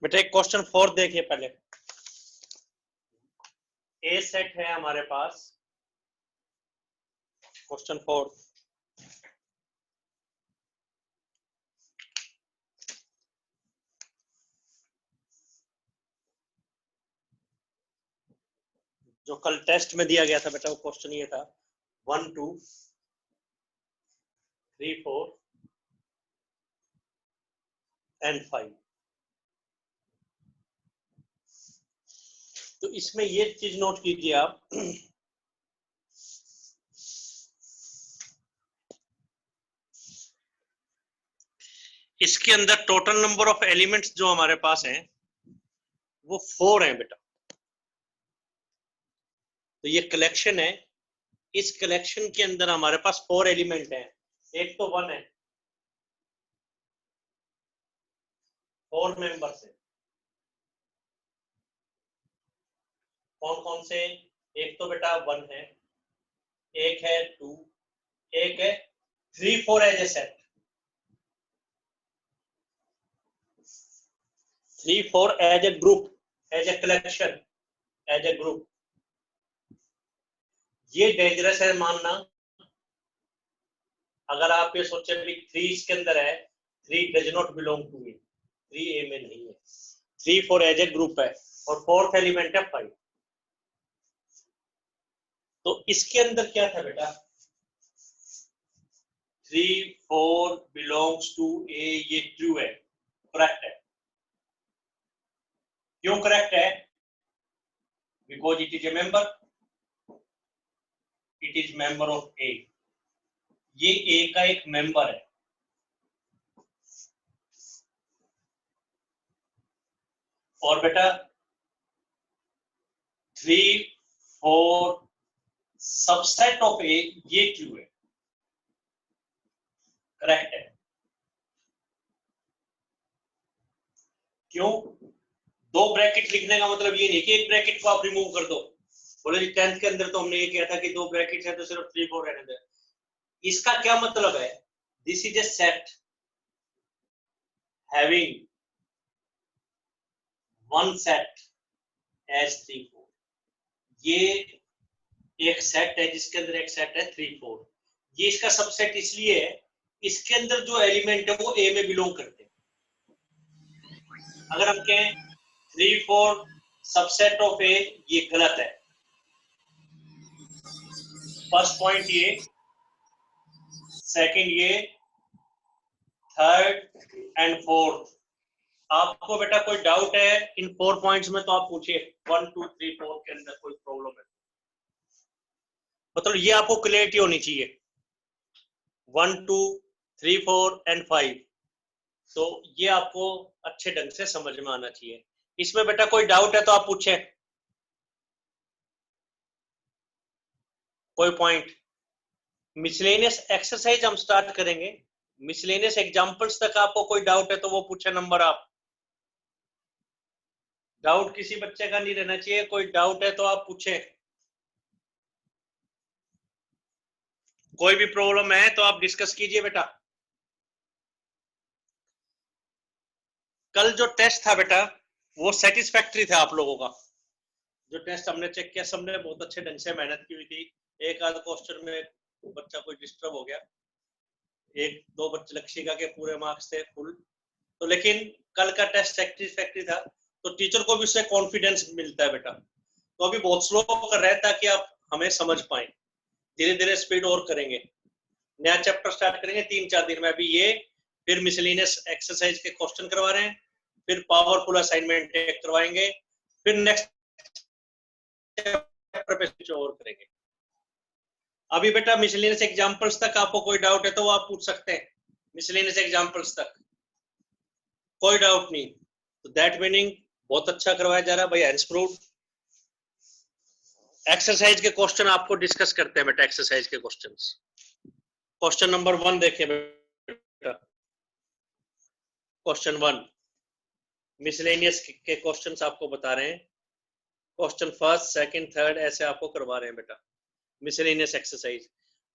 बेटा एक क्वेश्चन 4 देखिए पहले। ए सेट है हमारे पास, क्वेश्चन 4। जो कल टेस्ट में दिया गया था बेटा, वो क्वेश्चन ये था 1 2 3 4 एंड 5। तो इसमें ये चीज नोट कीजिए आप, इसके अंदर टोटल नंबर ऑफ एलिमेंट्स जो हमारे पास हैं वो 4 हैं बेटा। तो ये कलेक्शन है, इस कलेक्शन के अंदर हमारे पास 4 एलिमेंट हैं। एक तो 1 है, 4 मेंबर्स हैं। कौन कौन से? एक तो बेटा 1 है, एक है 2, एक है 3 4 as a set, 3 4 as a group, as a collection, as a group. ये डेंजरस है मानना। अगर आप ये सोचे भी 3 इसके अंदर है, 3 does not belong to me, 3 A में नहीं है, 3 4 एज ए ग्रुप है और 4th एलिमेंट है 5। तो इसके अंदर क्या था बेटा? 3 4 बिलोंग्स टू ए, ये ट्रू है, करेक्ट है। क्यों करेक्ट है? Because it is a member, it is member of A. ये ए का एक मेंबर है। और बेटा 3 4 सबसेट ऑफ ए, ये ट्रू है, करेक्ट है। क्यों? 2 ब्रैकेट लिखने का मतलब ये नहीं कि एक ब्रैकेट को आप रिमूव कर दो। बोले जी 10th के अंदर तो हमने ये किया था कि 2 ब्रैकेट है तो सिर्फ 3 4 रहने दे। इसका क्या मतलब है? This is a set having one set as 3 4। ये एक सेट है जिसके अंदर एक सेट है 3 4। ये इसका सबसेट इसलिए है, इसके अंदर जो एलिमेंट है वो ए में बिलोंग करते हैं। अगर हम कहें 3 4 सबसेट ऑफ ए, ये गलत है। फर्स्ट पॉइंट ये, सेकंड ये, थर्ड एंड फोर्थ। आपको बेटा कोई डाउट है इन 4 पॉइंट्स में तो आप पूछिए। 1 2 3 4 के अंदर कोई प्रॉब्लम है मतलब ये आपको क्लियरिटी होनी चाहिए। 1 2 3 4 एंड 5, तो ये आपको अच्छे ढंग से समझ में आना चाहिए। इसमें बेटा कोई डाउट है तो आप पूछे कोई पॉइंट। मिसलेनियस एक्सरसाइज हम स्टार्ट करेंगे, मिसलेनियस एग्जांपल्स तक आपको कोई डाउट है तो वो पूछे नंबर आप। डाउट किसी बच्चे का नहीं रहना चाहिए, कोई डाउट है तो आप पूछे। कोई भी प्रॉब्लम है तो आप डिस्कस कीजिए बेटा। कल जो टेस्ट था बेटा वो सेटिस्फैक्टरी था आप लोगों का। जो टेस्ट हमने चेक किया सबने बहुत अच्छे ढंग से मेहनत की हुई थी। एक आध क्वेश्चन में बच्चा कोई डिस्टर्ब हो गया, एक दो बच्चे लक्षिका के पूरे मार्क्स थे फुल। तो लेकिन कल का टेस्ट सेटिस्फैक्टरी था, तो टीचर को भी उससे कॉन्फिडेंस मिलता है बेटा। तो अभी बहुत स्लो कर रहे हैं ताकि आप हमें समझ पाए। धीरे धीरे स्पीड और करेंगे। नया चैप्टर स्टार्ट करेंगे 3-4 दिन में। अभी ये, फिर मिसलेनियस एक्सरसाइज के क्वेश्चन करवा रहे हैं, फिर पावरफुल असाइनमेंट करवाएंगे, फिर नेक्स्ट चैप्टर पे स्विच ओवर करेंगे। अभी बेटा मिसलेनियस एग्जांपल्स तक आपको कोई डाउट है तो वो आप पूछ सकते हैं। मिसलेनियस एग्जांपल्स तक कोई डाउट नहीं, तो दैट मीनिंग बहुत अच्छा करवाया जा रहा है भाई, हैंड्स प्रूफ। एक्सरसाइज के क्वेश्चन आपको डिस्कस करते हैं बेटा। एक्सरसाइज के क्वेश्चंस, क्वेश्चन नंबर 1 देखिए बेटा। क्वेश्चन 1 मिसलेनियस के क्वेश्चंस आपको बता रहे हैं। क्वेश्चन फर्स्ट सेकंड थर्ड ऐसे आपको करवा रहे हैं बेटा, मिसलेनियस एक्सरसाइज।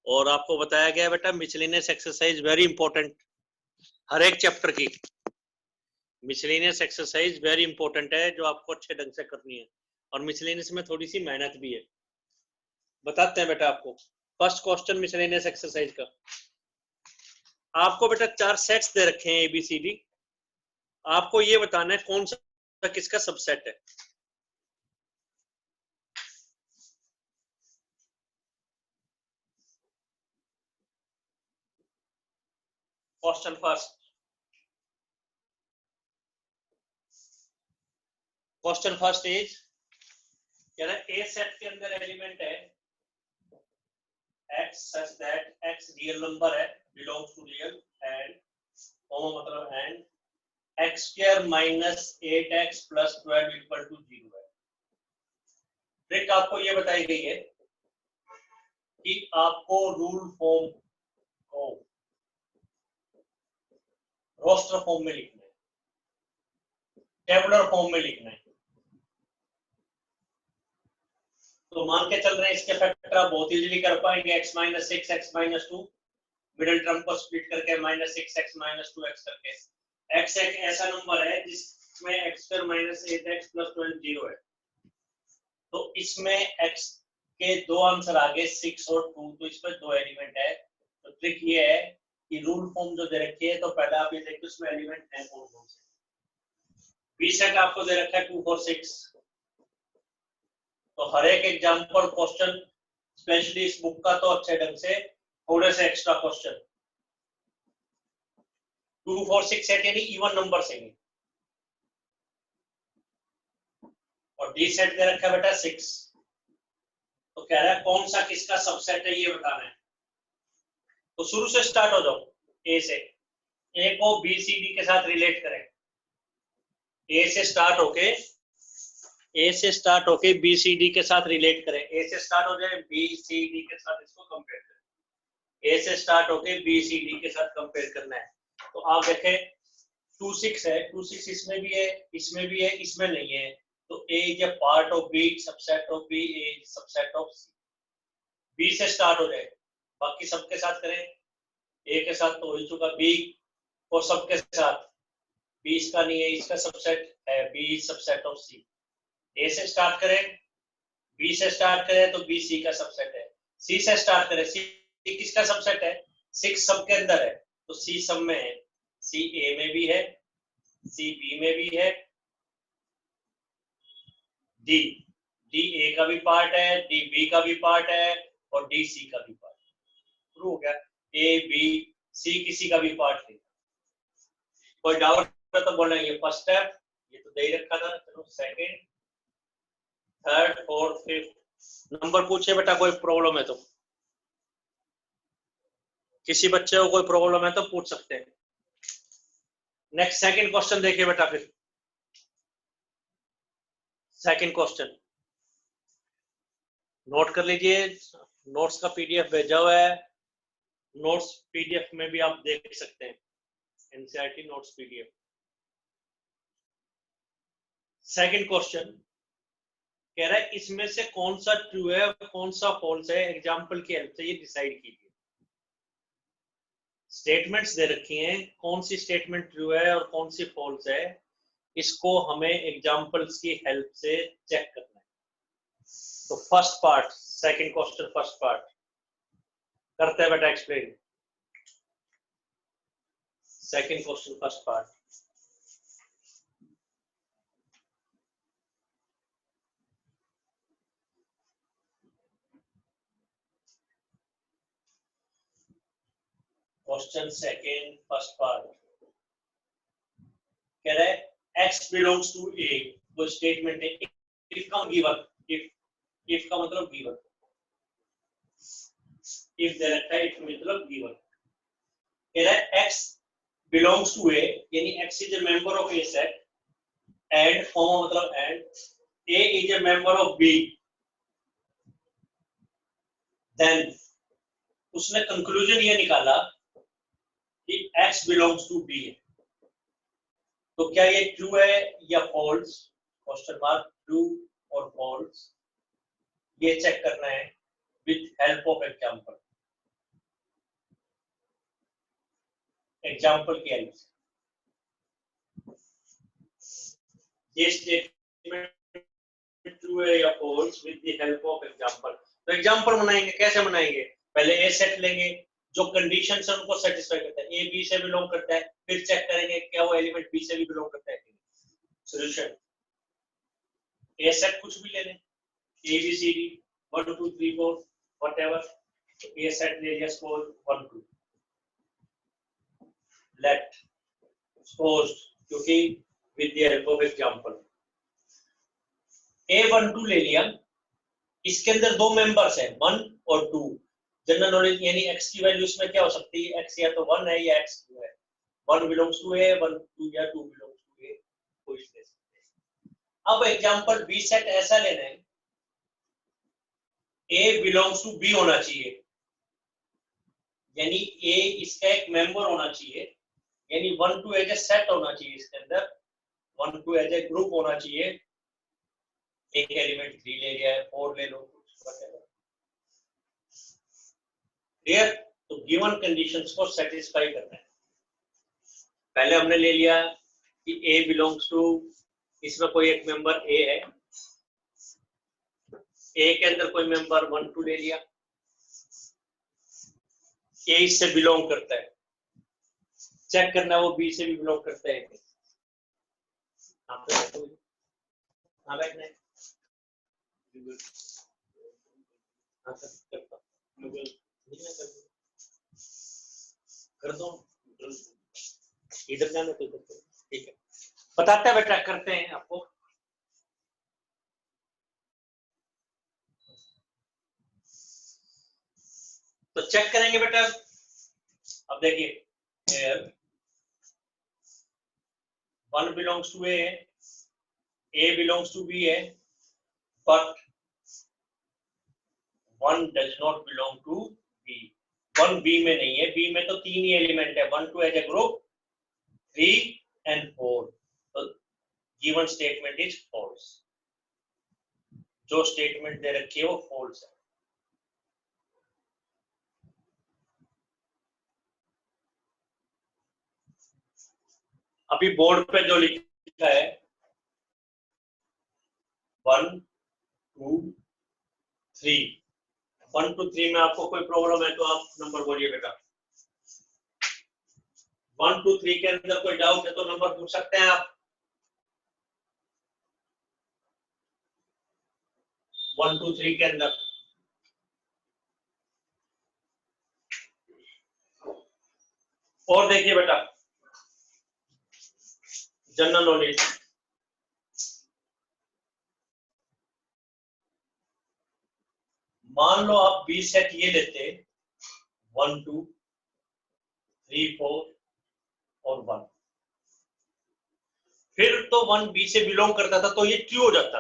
और आपको बताया गया बेटा मिसलेनियस एक्सरसाइज वेरी इंपॉर्टेंट हर एक चैप्टर की। मिसलेनियस एक्सरसाइज वेरी इंपॉर्टेंट है जो आपको अच्छे ढंग से करनी है, और मिसलेनियस में थोड़ी सी मेहनत भी है। बताते हैं बेटा आपको। फर्स्ट क्वेश्चन मिसलेनियस एक्सरसाइज का, आपको बेटा 4 सेट्स दे रखे हैं ABCD, आपको ये बताना है कौन सा किसका सबसेट है। Question first, question first is कह रहा है ए सेट के अंदर एलिमेंट है x such that x real number है, बिलोंग्स टू रियल, एंड मतलब and x square minus 8x plus 12 equal to 0 है। ट्रिक आपको ये बताई गई है कि आपको रूल फॉर्म को रोस्टर फॉर्म में लिखना है, टेबुलर फॉर्म में लिखना है। तो मान के चल रहे हैं इसके फैक्टर आप बहुत इजीली कर पाएंगे, x minus 6 x minus 2, middle term को स्प्लिट करके माइनस 6 x माइनस 2 x करके। x एक ऐसा नंबर है जिसमें x square minus 8x plus 12 0 है, तो इसमें x के दो आंसर आगे 6 और 2, तो इसमें दो एलिमेंट है। तो ट्रिक ये है कि रूल फॉर्म जो दे रखी है, तो पहले आप ये देखिए उसमें एलिमेंट है कौन कौन से। बी सेट आपको दे रखा है 2 4 6, तो हर एक एग्जांपल क्वेश्चन स्पेशली इस बुक का तो अच्छे ढंग से थोड़े से एक्स्ट्रा क्वेश्चन 2 4 6 सेट यानी इवन नंबर से ही, और डी सेट दे रखा है बेटा 6, तो कह रहा है कौन सा किसका सबसेट है ये बताना है। तो शुरू से स्टार्ट हो जाओ, ए से, ए को बी सी डी के साथ रिलेट करें, ए से स्टार्ट होके बी सी डी के साथ रिलेट करें, ए से स्टार्ट हो जाए बी सी डी के साथ इसको कंपेयर करें, ए से स्टार्ट होके बी सी डी के साथ कंपेयर करना है। तो आप देखें 2 6 है, 2 6 इसमें भी है, इसमें भी है, इसमें नहीं है, तो A is a part of B, subset of B, A is subset of C. B से स्टार्ट हो जाए, बाकी सबके साथ करें, ए के साथ तो हो ही चुका, बी और सबके साथ, बी इसका नहीं है, इसका सबसेट है, बी इज सबसेट ऑफ सी। ए से स्टार्ट करें, बी से स्टार्ट करें तो बी सी का सबसेट है, सी से स्टार्ट करें, सी किसका सबसेट है, 6 सबके अंदर है, तो सी सब में है, सी ए में भी है, सी बी में भी है, डी डी ए का भी पार्ट है, डी बी का भी पार्ट है, और डी सी का भी पार्ट। शुरू हो गया, ए बी सी किसी का भी पार्ट नहीं। कोई डाउट तो बोलना, ये फर्स्ट स्टेप ये तो दे ही रखा था, चलो second third fourth fifth number पूछे बेटा, कोई प्रॉब्लम है तो, किसी बच्चे को कोई प्रॉब्लम है तो पूछ सकते हैं। नेक्स्ट सेकंड क्वेश्चन देखिए बेटा, फिर सेकंड क्वेश्चन नोट कर लीजिए, नोट्स का पीडीएफ भेजा हुआ है, नोट्स पीडीएफ में भी आप देख सकते हैं, NCERT notes PDF. Second question कह रहा है इसमें से कौन सा ट्रू है और कौन सा फॉल्स है, एग्जांपल की हेल्प से ये डिसाइड कीजिए। स्टेटमेंट्स दे रखी हैं, कौन सी स्टेटमेंट ट्रू है और कौन सी फॉल्स है, इसको हमें एग्जांपल्स की हेल्प से चेक करना है। तो first part, second question first part करते हैं बेटा explain. Second question first part, question second first part कह रहा है x बिलोंग्स टू a, वो स्टेटमेंट है, इफ का गिवन, इफ का मतलब गिवन, इफ दे रखा है इफ मतलब गिवन, कह रहा है x बिलोंग्स टू a यानी x is a member of a set, and form मतलब and a is a member of b, then उसने कंक्लूजन ये निकाला कि x बिलोंग्स टू b है। तो क्या ये ट्रू है या फॉल्स, क्वेश्चन मार्क, ट्रू और फॉल्स, ये चेक करना है with help of example, example की हेल्प से। ये स्टेटमेंट ट्रू है या false with the help of example. तो एग्जांपल बनाएंगे, कैसे बनाएंगे? पहले ए सेट लेंगे, जो कंडीशन है उनको सेटिस्फाई करता है, ए बी से बिलोंग करता है, फिर चेक करेंगे क्या वो एलिमेंट बी से भी बिलोंग करता है। सॉल्यूशन ए सेट कुछ भी ले लें, A B C D 1 2 3 4 whatever, तो ए सेट ले लिया सपोज 1 2, लेट सपोज, क्योंकि with the help of example A12 ले लिया, इसके अंदर दो मेंबर्स हैं 1 और 2। जनरल नॉलेज यानी x की वैल्यू इसमें क्या हो सकती है, x या तो 1 है या x 2 है, 1 बिलोंग्स टू A, 1 2 या 2 बिलोंग्स टू A, कोई ले सकते हैं। अब एग्जांपल B सेट ऐसा लेना है, A बिलोंग्स टू B होना चाहिए, यानी A इसका एक मेंबर होना चाहिए, यानी 1 2 एज ए सेट होना चाहिए, इसके अंदर 1 2 एज ए ग्रुप होना चाहिए। एक एलिमेंट 3 ले लिया है, 4 ले लो, क्लियर? तो गिवन कंडीशंस को सेटिस्फाई करना है। पहले हमने ले लिया कि A बिलोंग्स टू, इसमें कोई एक मेंबर A है, A के अंदर कोई मेंबर 1 2 ले लिया, A इससे बिलोंग करता है, चेक करना वो B से भी बिलोंग करता है। हाँ बैठना है, हाँ करता कर दो, इधर जाना तो ठीक है, बताते हैं बेटा, करते हैं आपको। तो चेक करेंगे बेटा, अब देखिए 1 belongs to A belongs to B है, but 1 does not belong to B। 1 B में नहीं है, B में तो 3 ही एलिमेंट है, 1 2 एज ए ग्रुप, 3 and 4, तो गिवन स्टेटमेंट इज फॉल्स। जो स्टेटमेंट दे रखी है वो फॉल्स है। अभी बोर्ड पे जो लिखा है 1 2 3, 1 2 3 में आपको कोई प्रॉब्लम है तो आप नंबर बोलिए बेटा। 1 2 3 के अंदर कोई डाउट है तो नंबर पूछ सकते हैं आप। 1 2 3 के अंदर और देखिए बेटा, जनरल नॉलेज, मान लो आप बी सेट ये लेते 1 2 3 4 और 1, फिर तो 1 बी से बिलोंग करता था तो ये ट्रू हो जाता।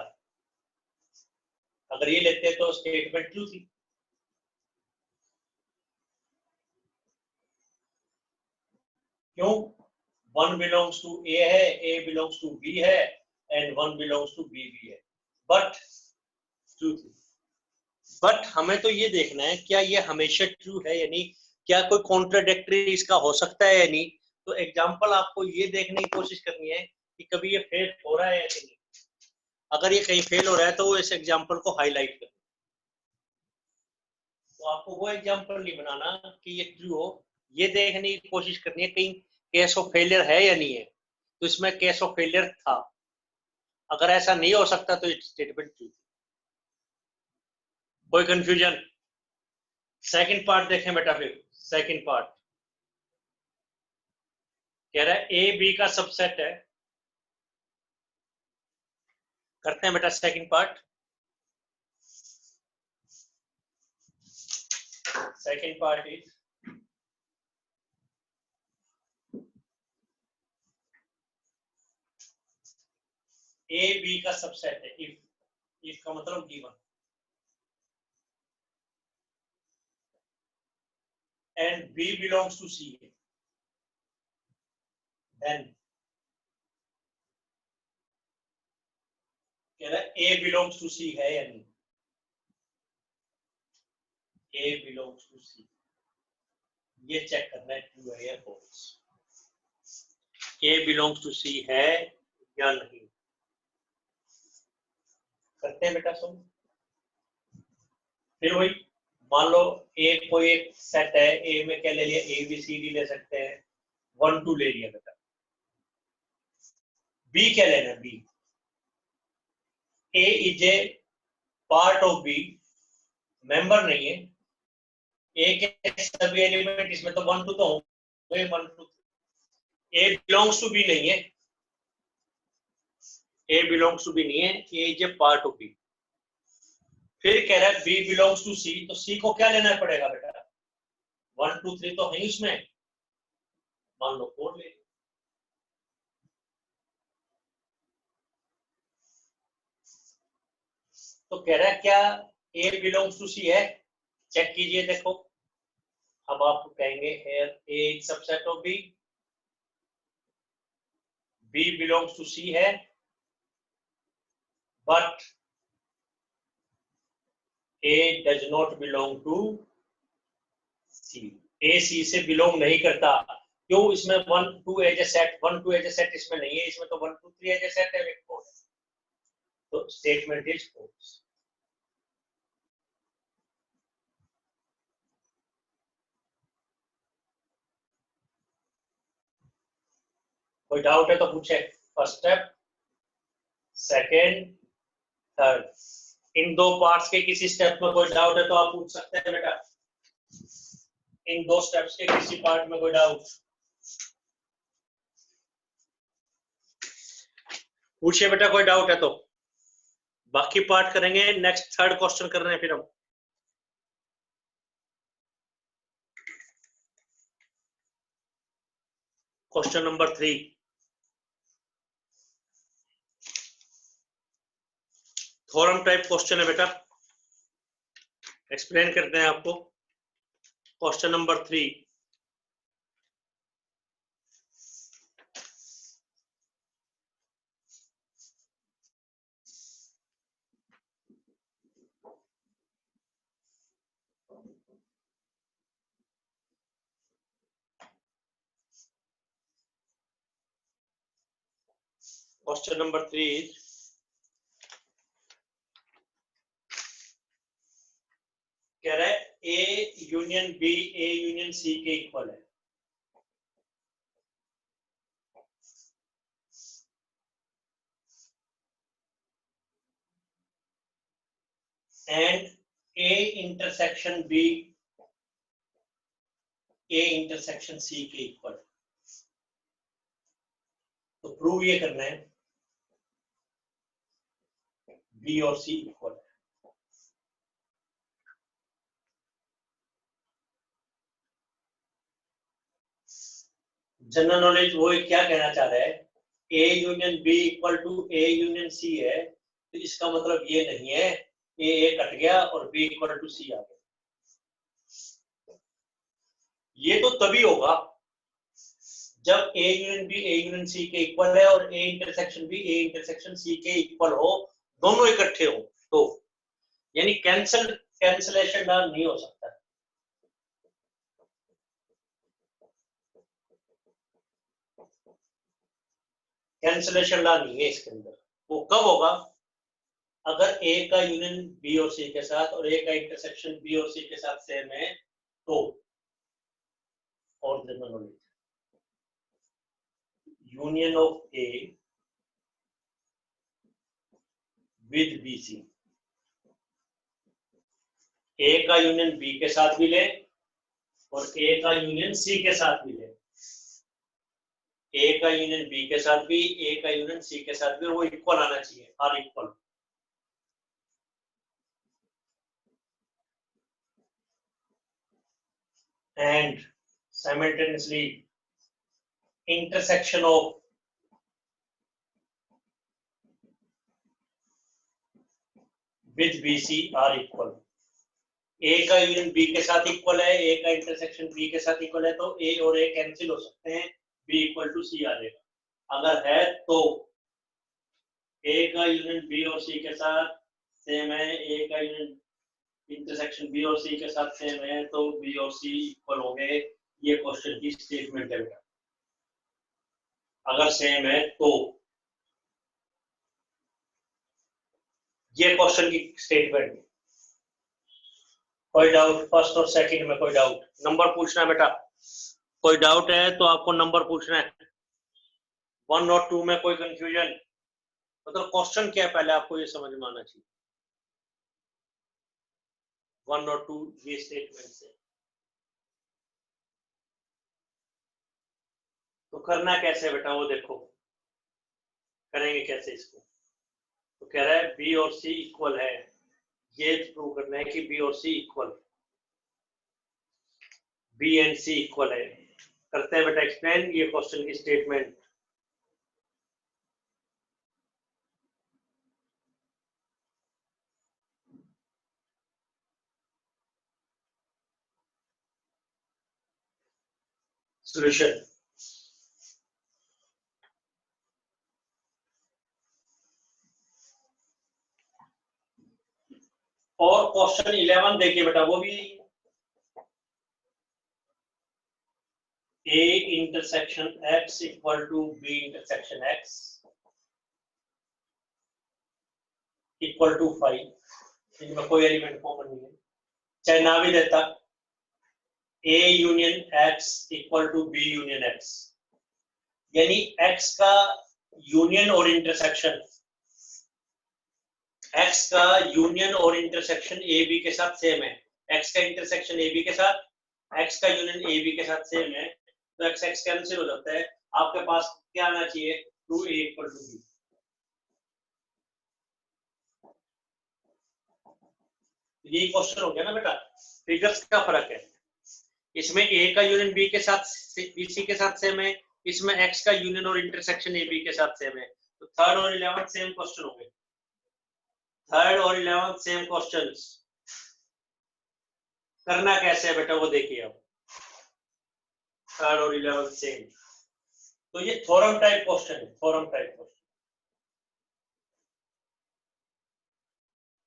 अगर ये लेते तो स्टेटमेंट ट्रू थी। क्यों? 1 बिलोंग्स टू A है, A बिलोंग्स टू B है, एंड 1 बिलोंग्स टू B भी है, बट ट्रू थी। बट हमें तो ये देखना है क्या ये हमेशा ट्रू है, यानी क्या कोई कॉन्ट्राडिक्टरी इसका हो सकता है या नहीं। तो एग्जांपल आपको ये देखने की कोशिश करनी है कि कभी ये फेल हो रहा है या नहीं। अगर ये कहीं फेल हो रहा है तो वो इस एग्जांपल को हाईलाइट कर, तो आपको वो एग्जांपल नहीं बनाना कि ये ट्रू हो, ये देखने की कोशिश करनी है कहीं केस ऑफ फेलियर है या नहीं है। तो इसमें केस ऑफ फेलियर था, अगर ऐसा नहीं हो सकता तो स्टेटमेंट ट्रू। कोई कंफ्यूजन? सेकंड पार्ट देखें बेटा, फिर सेकंड पार्ट कह रहा है ए बी का सबसेट है। करते हैं बेटा second part. Second part is A B का सबसेट है, इफ का मतलब given, and B belongs to C, then कह रहा है ए बिलोंग्स टू सी है या नहीं। ए बिलोंग्स टू सी, ये चेक करना है ट्रू है या false. A belongs to C है या नहीं। करते हैं बेटा सुन। फिर वही मान लो ए कोई एक सेट है, ए में क्या ले लिया, ए बी सी डी ले सकते हैं, 1 2 ले लिया बेटा। बी क्या लेना है, B A is a part of B, member नहीं है। ए के सभी एलिमेंट इसमें तो 1 2 तो होंगे, 1 2 ए बिलोंग्स टू बी नहीं है, ए बिलोंग्स टू बी नहीं है, A is a part of B. फिर कह रहा है बी बिलोंग्स टू सी, तो सी को क्या लेना पड़ेगा बेटा, 1 2 3 तो है उसमें, मान लो 4 ले। तो कह रहा है क्या ए बिलोंग्स टू सी है, चेक कीजिए देखो। अब आप कहेंगे A is subset of B, B belongs to C है, but A does not belong to C. A C से बिलोंग नहीं करता, क्यों, इसमें 1 2 as a set, 1 2 as a set इसमें नहीं है, इसमें तो 1 2 3 एज ए सेट है, तो स्टेटमेंट इज फॉल्स। कोई डाउट है तो पूछे, फर्स्ट स्टेप, सेकेंड, थर्ड, इन दो पार्ट्स के किसी स्टेप में कोई डाउट है तो आप पूछ सकते हैं बेटा। इन दो स्टेप्स के किसी पार्ट में कोई डाउट पूछिए बेटा, कोई डाउट है तो। बाकी पार्ट करेंगे नेक्स्ट, थर्ड क्वेश्चन कर रहे हैं फिर हम। Question number 3, theorem type question है बेटा, एक्सप्लेन करते हैं आपको। क्वेश्चन नंबर 3, क्वेश्चन नंबर 3 कह रहा है A union B, A union C के इक्वल है, and A intersection B, A intersection C के इक्वल। तो प्रूव ये करना है बी और सी इक्वल है। जनरल नॉलेज वो क्या कहना चाह रहा है, A union B equal to A union C है, तो इसका मतलब ये नहीं है ए कट गया और बी इक्वल टू सी आ गया। ये तो तभी होगा जब A union B A union C के इक्वल है और A intersection B A intersection C के इक्वल हो, दोनों इकट्ठे हो, तो यानी कैंसलेशन नहीं हो सकता। कैंसलेशन लॉ नहीं है इसके अंदर। वो कब होगा, अगर ए का यूनियन बी और सी के साथ और ए का इंटरसेक्शन बी और सी के साथ सेम है तो। और general knowledge, union of A with B C, A का यूनियन बी के साथ भी ले और ए का यूनियन सी के साथ भी ले, ए का यूनियन बी के साथ भी, ए का यूनियन सी के साथ भी, और वो इक्वल आना चाहिए, or equal. And simultaneously intersection of with BC are equal। A का यूनियन B के साथ इक्वल है, A का इंटरसेक्शन B के साथ इक्वल है, तो A और A कैंसिल हो सकते हैं, B इक्वल टू C आ जाएगा। अगर है तो A का यूनियन B और C के साथ सेम है, A का यूनियन इंटरसेक्शन B और C के साथ सेम है, तो B और C इक्वल होंगे। ये क्वेश्चन की स्टेटमेंट है बेटा, अगर सेम है तो। ये क्वेश्चन की स्टेटमेंट। कोई डाउट फर्स्ट और सेकंड में? कोई डाउट? नंबर पूछना है बेटा, कोई डाउट है तो आपको नंबर पूछना है। 1 और 2 में कोई कंफ्यूजन? मतलब क्वेश्चन क्या है पहले आपको ये समझ में आना चाहिए। 1 और 2 ये स्टेटमेंट है। तो करना कैसे बेटा वो देखो, करेंगे कैसे इसको। तो कह रहा है बी और सी इक्वल है, ये प्रूव करना है कि बी और C equal, B and C equal है। करते हैं बेटा एक्सप्लेन ये क्वेश्चन की स्टेटमेंट। सॉल्यूशन। और क्वेश्चन 11 देखिए बेटा, वो भी A intersection X equal to B intersection X equal to 5। इनमें कोई एलिमेंट कॉमन नहीं है, चाहे ना भी देता। A union X equal to B union X, यानी X का यूनियन और इंटरसेक्शन, X का यूनियन और इंटरसेक्शन AB के साथ सेम है। X का इंटरसेक्शन AB के साथ, X का यूनियन AB के साथ सेम है, तो X X कैंसिल हो जाता है। आपके पास क्या आना चाहिए? 2A equal to B। ये क्वेश्चन हो गया ना बेटा। फिगर्स का फर्क है, इसमें A का यूनियन B के साथ BC के साथ सेम है, इसमें X का यूनियन और इंटरसेक्शन AB के साथ सेम है। तो थर्ड और 11th सेम क्वेश्चन हो गए। थर्ड और 11th सेम क्वेश्चंस। करना कैसे है बेटा वो देखिए अब। थर्ड और 11th सेम, तो ये थ्योरम टाइप क्वेश्चन है, theorem type question,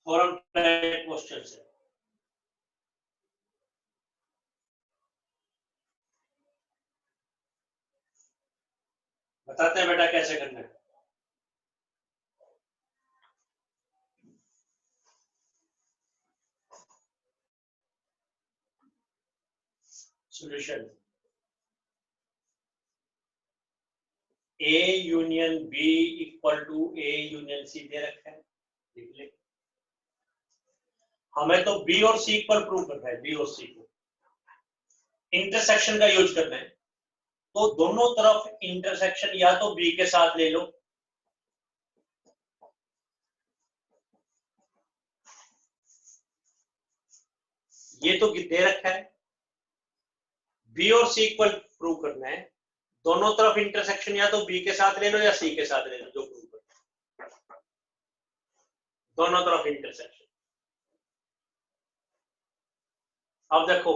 theorem type question है। बताते हैं बेटा कैसे करना है। Solution. A union B equal to A union C दे रखा है, देख ले। हमें तो B और C इक्वल प्रूव करना है, B और C को इंटरसेक्शन का यूज करना है। तो दोनों तरफ इंटरसेक्शन या तो B के साथ ले लो, ये तो दे रखा है। B और C इक्वल प्रूव करना है, दोनों तरफ इंटरसेक्शन या तो B के साथ ले लो या C के साथ ले लो, जो प्रूव करना है। दोनों तरफ इंटरसेक्शन। अब देखो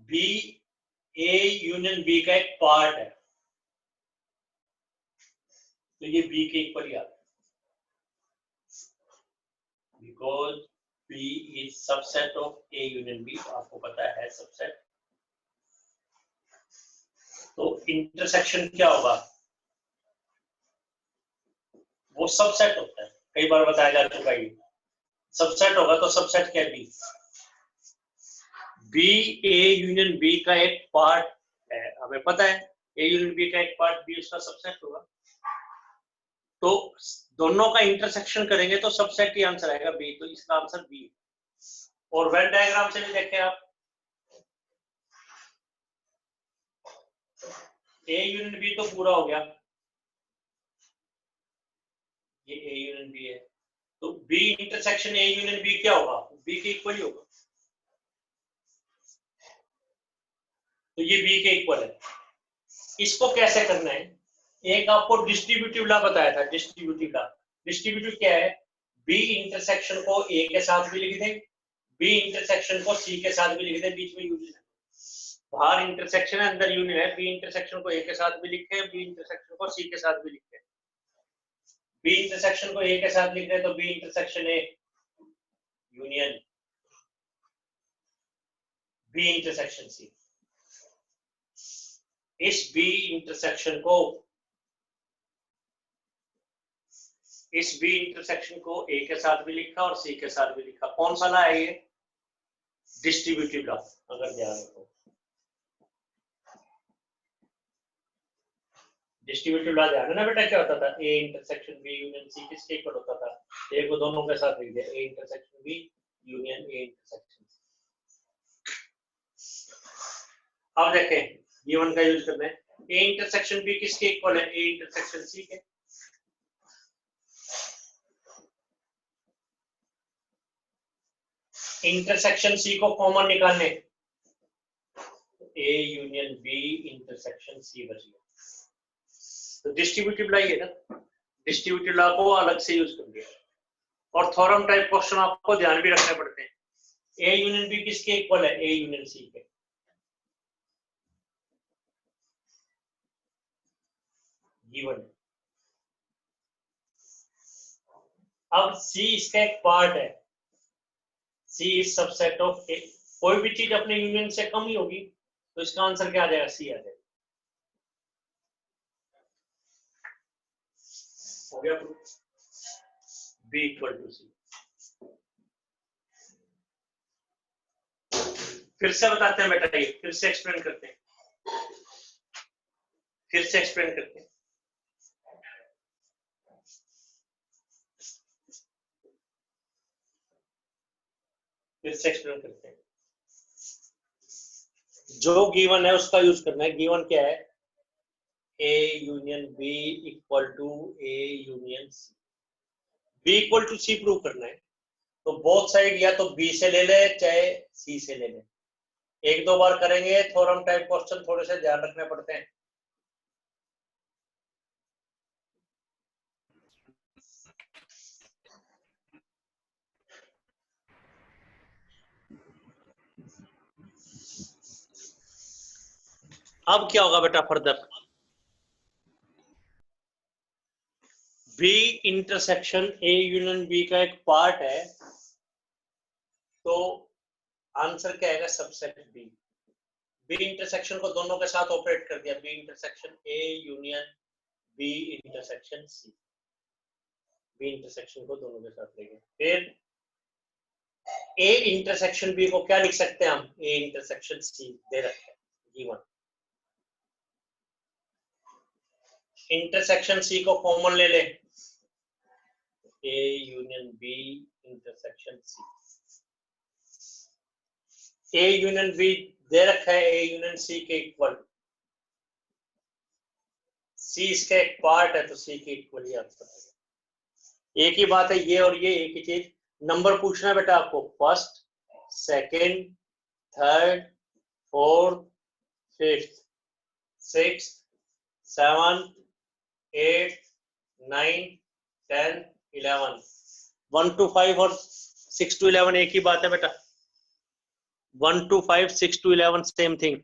B A यूनियन B का एक पार्ट है, तो ये B के इक्वल ही आता है, because B is subset of A union B। आपको पता है सबसेट। तो इंटरसेक्शन क्या होगा? वो सबसेट होता है, कई बार बताया जा चुका है। सबसेट होगा तो सबसेट क्या है? बी ए यूनियन बी का एक पार्ट है, हमें पता है ए यूनियन बी का एक पार्ट बी उसका सबसेट होगा। तो दोनों का इंटरसेक्शन करेंगे तो सबसेट ही आंसर आएगा बी, तो इसका आंसर बी। और वेन डायग्राम से भी देखें आप, ए यूनियन बी तो पूरा हो गया, ये ए यूनियन बी है, तो B intersection A union B क्या होगा? बी के इक्वल ही होगा, तो ये बी के इक्वल है। इसको कैसे करना है? एक आपको डिस्ट्रीब्यूटिव लॉ बताया था, डिस्ट्रीब्यूटिव लॉ। डिस्ट्रीब्यूटिव क्या है? बी इंटरसेक्शन को ए के साथ भी लिख दें, बी इंटरसेक्शन को सी के साथ भी लिख दें, बीच में यूनियन है। बाहर इंटरसेक्शन है, अंदर यूनियन है। बी इंटरसेक्शन को ए के साथ भी लिखे, बी इंटरसेक्शन को सी के साथ भी लिखे। बी इंटरसेक्शन को ए के साथ लिख रहे तो B intersection A union B intersection C. इस बी इंटरसेक्शन को इस बी इंटरसेक्शन को ए के साथ भी लिखा और सी के साथ भी लिखा। कौन सा लॉ है ये? Distributive law. अगर ध्यान रखो, डिस्ट्रीब्यूटिव लॉ ध्यान है ना बेटा, क्या होता था? A intersection B union C किसके इक्वल होता था? ए को दोनों के साथ लिख दिया, A intersection B union A intersection. अब देखें गिवन का यूज करना है। ए इंटरसेक्शन बी किसके इक्वल है? ए इंटरसेक्शन सी के। इंटरसेक्शन सी को कॉमन निकालने, A union B intersection C बच गया। तो डिस्ट्रीब्यूटिव लॉ है ना, डिस्ट्रीब्यूटिव लॉ को अलग से यूज कर दिया। और थ्योरम टाइप क्वेश्चन आपको ध्यान भी रखने पड़ते हैं। ए यूनियन बी किसके इक्वल है? ए यूनियन सी के। गिवन। अब सी इसका एक पार्ट है, सी इज सबसेट ऑफ ए। कोई भी चीज अपने यूनियन से कम ही होगी, तो इसका आंसर क्या आ जाएगा? सी आ जाएगा। हो गया प्रूफ, बी इक्वल टू सी। फिर से बताते हैं बेटा, ये फिर से एक्सप्लेन करते हैं, फिर से एक्सप्लेन करते हैं। फिर से एक्सप्लेन करते हैं। जो गिवन है उसका यूज करना है। गिवन क्या है? A union B equal to A union C. B equal to C prove करना है, तो बोथ साइड या तो बी से ले ले चाहे सी से ले ले। एक दो बार करेंगे, थ्योरम टाइप क्वेश्चन थोड़े से ध्यान रखने पड़ते हैं। अब क्या होगा बेटा further? B intersection A union B का एक पार्ट है, तो आंसर क्या आएगा? Subset B. बी इंटरसेक्शन को दोनों के साथ ऑपरेट कर दिया, B intersection A union B intersection C. B intersection को दोनों के साथ लेंगे। फिर ए इंटरसेक्शन बी को क्या लिख सकते हैं हम? ए इंटरसेक्शन सी दे रखे हैं गिवन। इंटरसेक्शन सी को कॉमन ले ले, A union B intersection C. A union B दे रखा है ए यूनियन सी के इक्वल। सी इसका एक पार्ट है, तो सी के इक्वल ही आंसर आएगा। एक ही बात है, ये और ये एक ही चीज। नंबर पूछना है बेटा आपको, first, second, third, fourth, fifth, sixth, seventh, 8, 9, 10, 11, 1 to 5 और 6 to 11 एक ही बात है बेटा। 1 to 5, 6 to 11 सेम थिंग।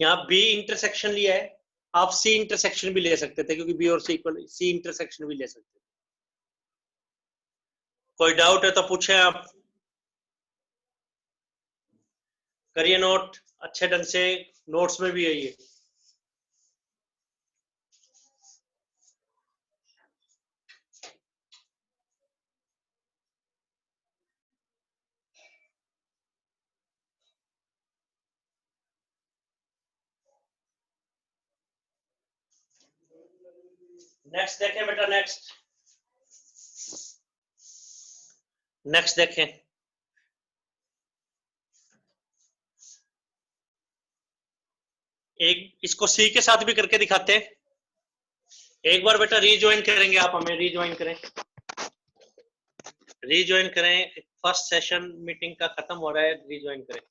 यहाँ बी इंटरसेक्शन लिया है, आप सी इंटरसेक्शन भी ले सकते थे, क्योंकि बी और सी इक्वल, सी इंटरसेक्शन भी ले सकते थे। कोई डाउट है तो पूछे आप, करिए नोट अच्छे ढंग से, नोट्स में भी है ये। नेक्स्ट देखें बेटा, नेक्स्ट देखें। एक इसको सी के साथ भी करके दिखाते हैं। एक बार बेटा रीज्वाइन करेंगे आप, हमें रीज्वाइन करें, रीज्वाइन करें। फर्स्ट सेशन मीटिंग का खत्म हो रहा है, रीज्वाइन करें।